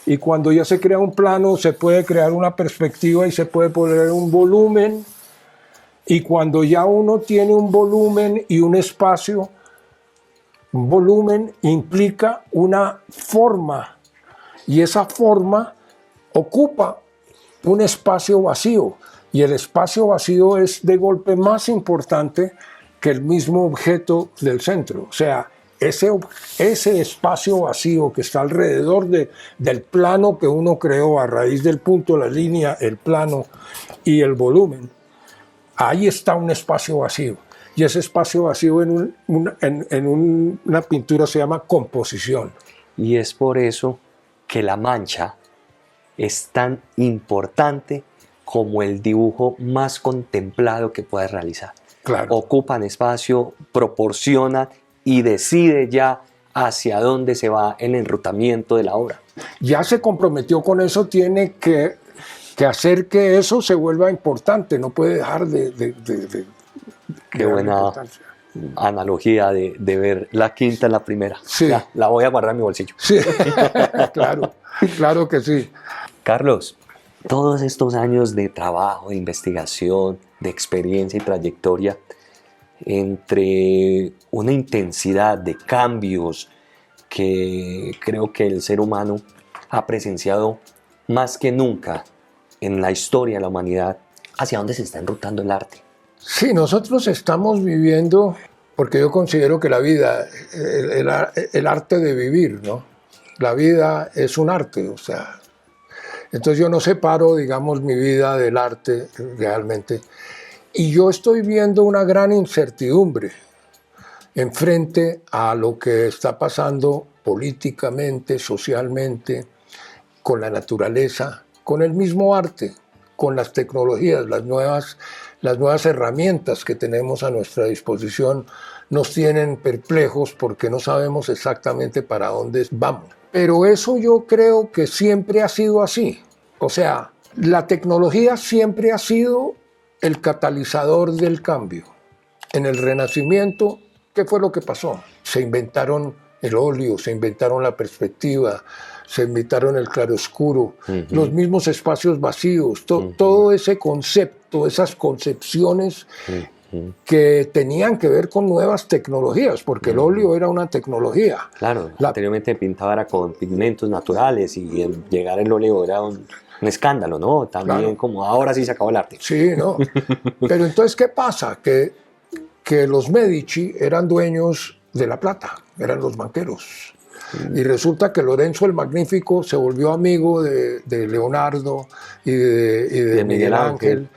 y cuando ya se crea un plano, se puede crear una perspectiva y se puede poner un volumen. Y cuando ya uno tiene un volumen y un espacio, un volumen implica una forma, y esa forma ocupa un espacio vacío, y el espacio vacío es de golpe más importante que el mismo objeto del centro. O sea, ese espacio vacío que está alrededor del plano que uno creó a raíz del punto, la línea, el plano y el volumen, ahí está un espacio vacío. Y ese espacio vacío en una pintura se llama composición. Y es por eso que la mancha es tan importante como el dibujo más contemplado que puedas realizar. Claro. Ocupan espacio, proporcionan y decide ya hacia dónde se va el enrutamiento de la obra. Ya se comprometió con eso, tiene que hacer que eso se vuelva importante, no puede dejar de Qué buena analogía de ver la quinta en la primera. Sí. La voy a guardar en mi bolsillo. Sí, claro que sí. Carlos, todos estos años de trabajo, de investigación, de experiencia y trayectoria, entre una intensidad de cambios que creo que el ser humano ha presenciado más que nunca en la historia de la humanidad, ¿hacia dónde se está enrutando el arte? Sí, nosotros estamos viviendo, porque yo considero que la vida, el arte de vivir, ¿no? La vida es un arte, o sea, entonces yo no separo, digamos, mi vida del arte realmente. Y yo estoy viendo una gran incertidumbre enfrente a lo que está pasando políticamente, socialmente, con la naturaleza, con el mismo arte, con las tecnologías, las nuevas herramientas que tenemos a nuestra disposición nos tienen perplejos porque no sabemos exactamente para dónde vamos. Pero eso yo creo que siempre ha sido así. O sea, la tecnología siempre ha sido el catalizador del cambio. En el Renacimiento, ¿qué fue lo que pasó? Se inventaron el óleo, se inventaron la perspectiva, se inventaron el claroscuro, los mismos espacios vacíos, todo ese concepto, esas concepciones que tenían que ver con nuevas tecnologías, porque el óleo era una tecnología. Claro, anteriormente pintaba era con pigmentos naturales y el llegar el óleo era un escándalo, ¿no? También claro. Como ahora sí se acabó el arte. Sí, ¿no? Pero entonces, ¿qué pasa? Que los Medici eran dueños de la plata, eran los banqueros. Y resulta que Lorenzo el Magnífico se volvió amigo de Leonardo y de Miguel Ángel.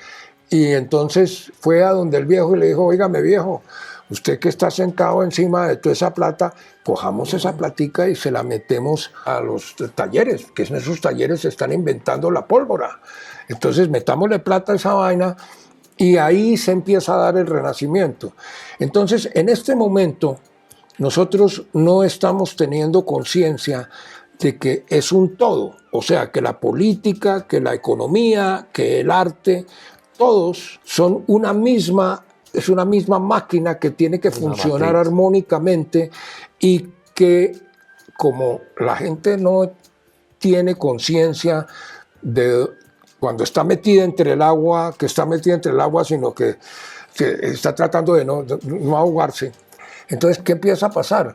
Y entonces fue a donde el viejo y le dijo, óigame viejo, usted que está sentado encima de toda esa plata, cojamos esa platica y se la metemos a los talleres, que en esos talleres se están inventando la pólvora. Entonces metámosle plata a esa vaina y ahí se empieza a dar el renacimiento. Entonces, en este momento, nosotros no estamos teniendo conciencia de que es un todo, o sea, que la política, que la economía, que el arte, todos son una misma máquina que tiene que funcionar armónicamente y que como la gente no tiene conciencia de cuando está metida entre el agua, sino que está tratando de no ahogarse. Entonces, ¿qué empieza a pasar?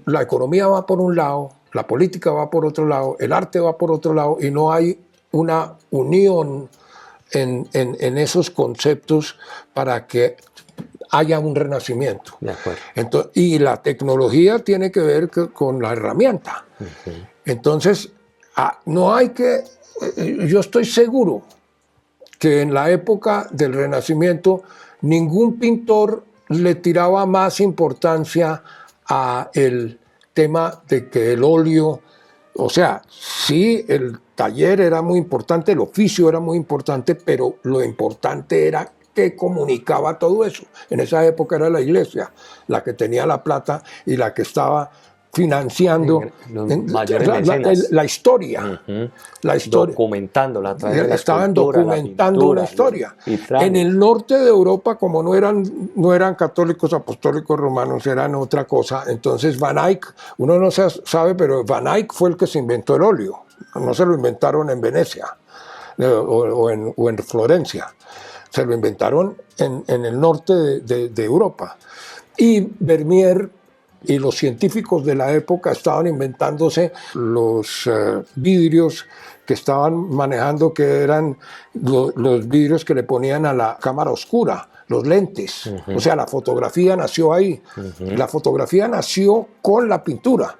La economía va por un lado, la política va por otro lado, el arte va por otro lado, y no hay una unión en esos conceptos para que haya un renacimiento. De acuerdo. Entonces, y la tecnología tiene que ver con la herramienta. Uh-huh. Entonces, no hay que... Yo estoy seguro que en la época del Renacimiento ningún pintor le tiraba más importancia a el tema de que el óleo, o sea, sí, el taller era muy importante, el oficio era muy importante, pero lo importante era que comunicaba todo eso. En esa época era la iglesia la que tenía la plata y la que estaba financiando la historia. Uh-huh. La historia. Documentándola. Estaban documentando una historia. En el norte de Europa, como no eran católicos apostólicos romanos, eran otra cosa. Entonces Van Eyck, uno no sabe, pero Van Eyck fue el que se inventó el óleo. No se lo inventaron en Venecia o en Florencia. Se lo inventaron en el norte de Europa. Y Vermeer y los científicos de la época estaban inventándose los vidrios que estaban manejando, que eran los vidrios que le ponían a la cámara oscura, los lentes. Uh-huh. O sea, la fotografía nació ahí. Uh-huh. La fotografía nació con la pintura.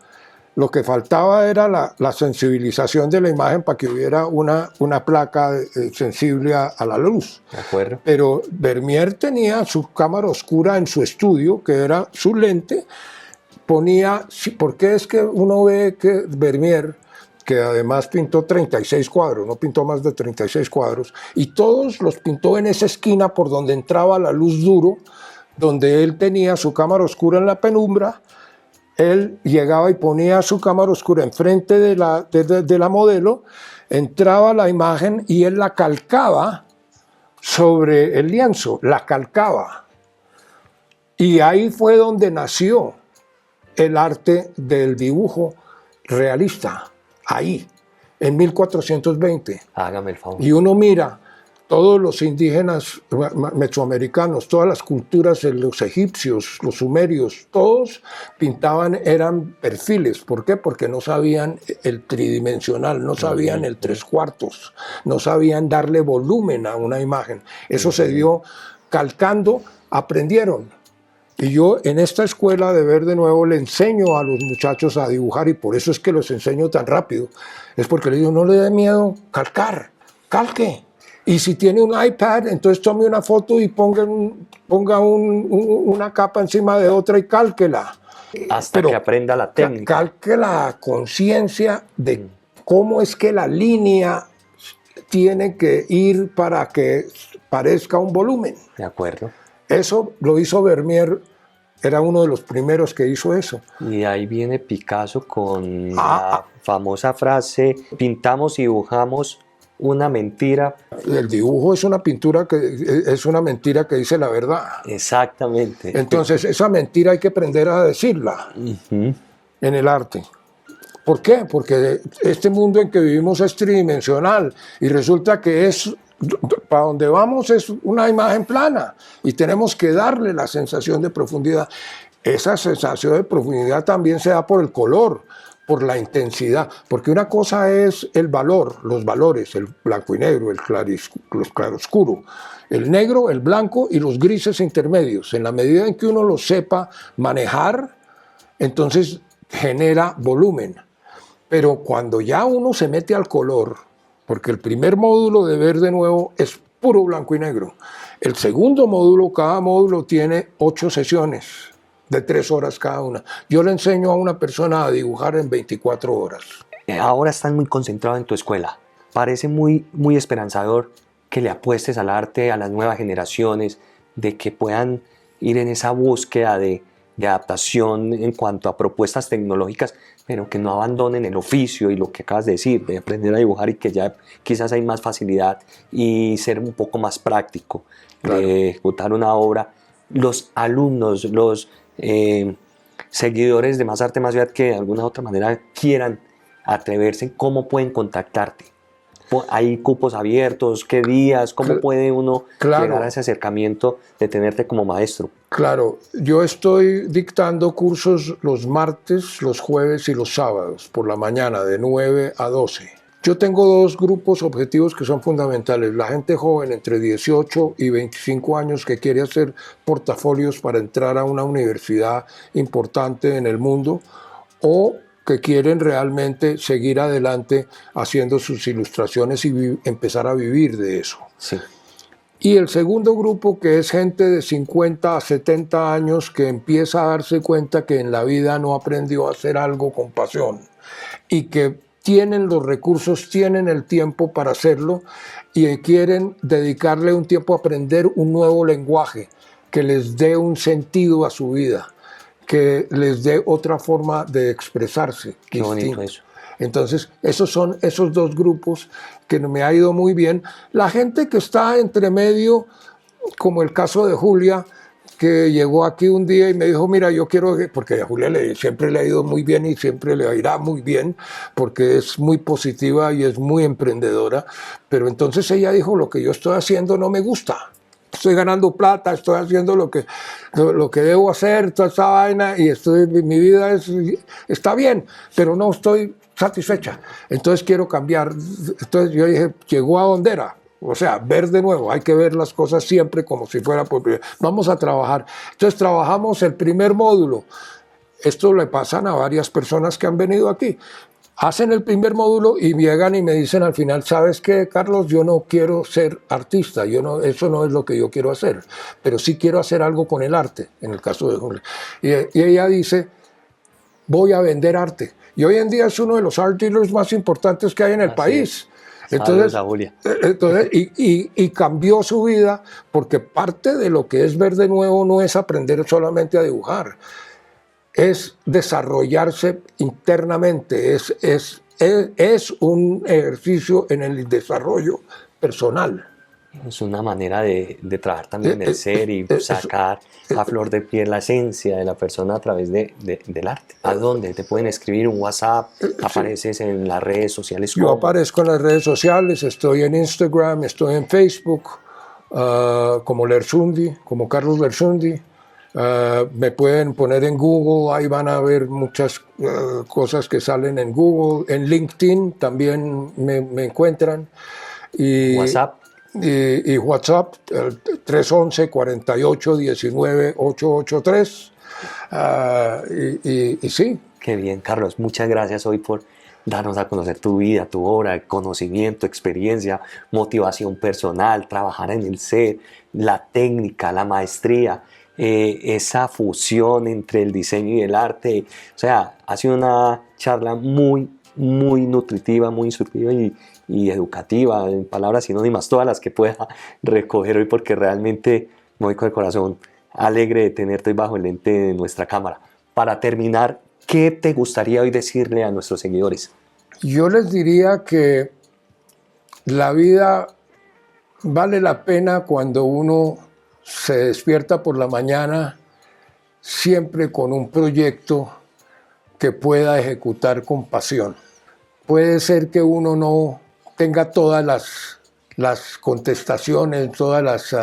Lo que faltaba era la sensibilización de la imagen para que hubiera una placa sensible a la luz. De acuerdo. Pero Vermeer tenía su cámara oscura en su estudio, que era su lente. ¿Por qué es que uno ve que Vermeer, que además pintó 36 cuadros, no pintó más de 36 cuadros, y todos los pintó en esa esquina por donde entraba la luz duro, donde él tenía su cámara oscura en la penumbra? Él llegaba y ponía su cámara oscura enfrente de la modelo, entraba la imagen y él la calcaba sobre el lienzo, la calcaba. Y ahí fue donde nació el arte del dibujo realista, ahí, en 1420. Hágame el favor. Y uno mira todos los indígenas mesoamericanos, todas las culturas, los egipcios, los sumerios, todos pintaban, eran perfiles. ¿Por qué? Porque no sabían el tridimensional, no sabían el 3/4, no sabían darle volumen a una imagen. Eso se dio calcando, aprendieron. Y yo en esta escuela de Ver de Nuevo le enseño a los muchachos a dibujar, y por eso es que los enseño tan rápido. Es porque les digo, no le dé miedo calcar, calque. Y si tiene un iPad, entonces tome una foto y ponga una capa encima de otra y cálquela. Hasta que aprenda la técnica. Calque la conciencia de cómo es que la línea tiene que ir para que parezca un volumen. De acuerdo. Eso lo hizo Vermeer, era uno de los primeros que hizo eso. Y ahí viene Picasso con la famosa frase, pintamos y dibujamos una mentira. El dibujo es una mentira que dice la verdad. Exactamente. Entonces esa mentira hay que aprender a decirla en el arte. ¿Por qué? Porque este mundo en que vivimos es tridimensional y resulta que para donde vamos es una imagen plana y tenemos que darle la sensación de profundidad. Esa sensación de profundidad también se da por el color, por la intensidad, porque una cosa es el valor, los valores, el blanco y negro, el claroscuro, el negro, el blanco y los grises intermedios. En la medida en que uno los sepa manejar, entonces genera volumen. Pero cuando ya uno se mete al color, porque el primer módulo de Ver de Nuevo es puro blanco y negro, el segundo módulo, cada módulo tiene 8 sesiones de 3 horas cada una. Yo le enseño a una persona a dibujar en 24 horas. Ahora están muy concentrados en tu escuela. Parece muy, muy esperanzador que le apuestes al arte, a las nuevas generaciones, de que puedan ir en esa búsqueda de adaptación en cuanto a propuestas tecnológicas, pero que no abandonen el oficio y lo que acabas de decir, de aprender a dibujar, y que ya quizás hay más facilidad y ser un poco más práctico, claro, de ejecutar una obra. Los alumnos, los seguidores de Más Arte, Más Ciudad, que de alguna u otra manera quieran atreverse, ¿cómo pueden contactarte? ¿Hay cupos abiertos? ¿Qué días? ¿Cómo puede uno Claro. llegar a ese acercamiento de tenerte como maestro? Claro, yo estoy dictando cursos los martes, los jueves y los sábados por la mañana de 9 a 12. Yo tengo dos grupos objetivos que son fundamentales. La gente joven entre 18 y 25 años que quiere hacer portafolios para entrar a una universidad importante en el mundo, o que quieren realmente seguir adelante haciendo sus ilustraciones y empezar a vivir de eso. Sí. Y el segundo grupo, que es gente de 50 a 70 años que empieza a darse cuenta que en la vida no aprendió a hacer algo con pasión y que tienen los recursos, tienen el tiempo para hacerlo y quieren dedicarle un tiempo a aprender un nuevo lenguaje que les dé un sentido a su vida, que les dé otra forma de expresarse. Qué bonito eso. Entonces, esos son esos dos grupos que me ha ido muy bien. La gente que está entre medio, como el caso de Julia, que llegó aquí un día y me dijo, mira, yo quiero, porque a Julia siempre le ha ido muy bien y siempre le irá muy bien, porque es muy positiva y es muy emprendedora, pero entonces ella dijo, lo que yo estoy haciendo no me gusta. Estoy ganando plata, estoy haciendo lo que debo hacer, toda esta vaina, y mi vida está bien, pero no estoy satisfecha. Entonces quiero cambiar. Entonces yo dije, llegó a donde era. O sea, ver de nuevo, hay que ver las cosas siempre como si fuera por primera vez. Vamos a trabajar. Entonces trabajamos el primer módulo. Esto le pasan a varias personas que han venido aquí. Hacen el primer módulo y llegan y me dicen al final, ¿sabes qué, Carlos? Yo no quiero ser artista, eso no es lo que yo quiero hacer, pero sí quiero hacer algo con el arte, en el caso de Julia. Y ella dice, voy a vender arte. Y hoy en día es uno de los art dealers más importantes que hay en el país. Entonces, y cambió su vida, porque parte de lo que es ver de nuevo no es aprender solamente a dibujar, es desarrollarse internamente, es un ejercicio en el desarrollo personal. Es una manera de trabajar también el ser y sacar a flor de piel la esencia de la persona a través del arte. ¿A dónde? ¿Te pueden escribir un WhatsApp? ¿Apareces en las redes sociales? Yo aparezco en las redes sociales, estoy en Instagram, estoy en Facebook, como Lersundi, como Carlos Lersundi. Me pueden poner en Google, ahí van a ver muchas cosas que salen en Google. En LinkedIn también me encuentran. Y WhatsApp. Y WhatsApp, 311-4819-883. Y sí. Qué bien, Carlos. Muchas gracias hoy por darnos a conocer tu vida, tu obra, conocimiento, experiencia, motivación personal, trabajar en el ser, la técnica, la maestría, esa fusión entre el diseño y el arte. O sea, ha sido una charla muy, muy nutritiva, muy instructiva y educativa, en palabras sinónimas, todas las que pueda recoger hoy, porque realmente me voy con el corazón alegre de tenerte hoy bajo el lente de nuestra cámara. Para terminar, ¿qué te gustaría hoy decirle a nuestros seguidores? Yo les diría que la vida vale la pena cuando uno se despierta por la mañana siempre con un proyecto que pueda ejecutar con pasión. Puede ser que uno no tenga todas las contestaciones, todas las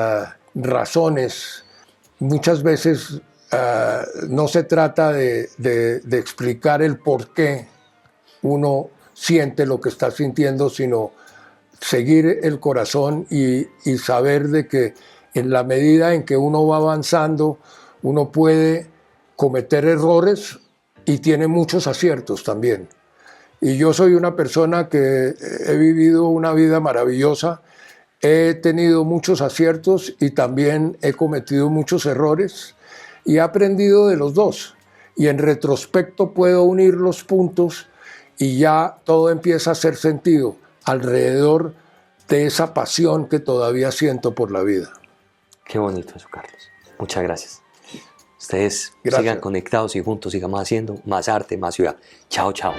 razones. Muchas veces no se trata de explicar el por qué uno siente lo que está sintiendo, sino seguir el corazón y saber de que en la medida en que uno va avanzando, uno puede cometer errores y tiene muchos aciertos también. Y yo soy una persona que he vivido una vida maravillosa, he tenido muchos aciertos y también he cometido muchos errores y he aprendido de los dos. Y en retrospecto puedo unir los puntos y ya todo empieza a hacer sentido alrededor de esa pasión que todavía siento por la vida. Qué bonito eso, Carlos. Muchas gracias. Ustedes sigan conectados y juntos sigamos haciendo más arte, más ciudad. Chao, chao.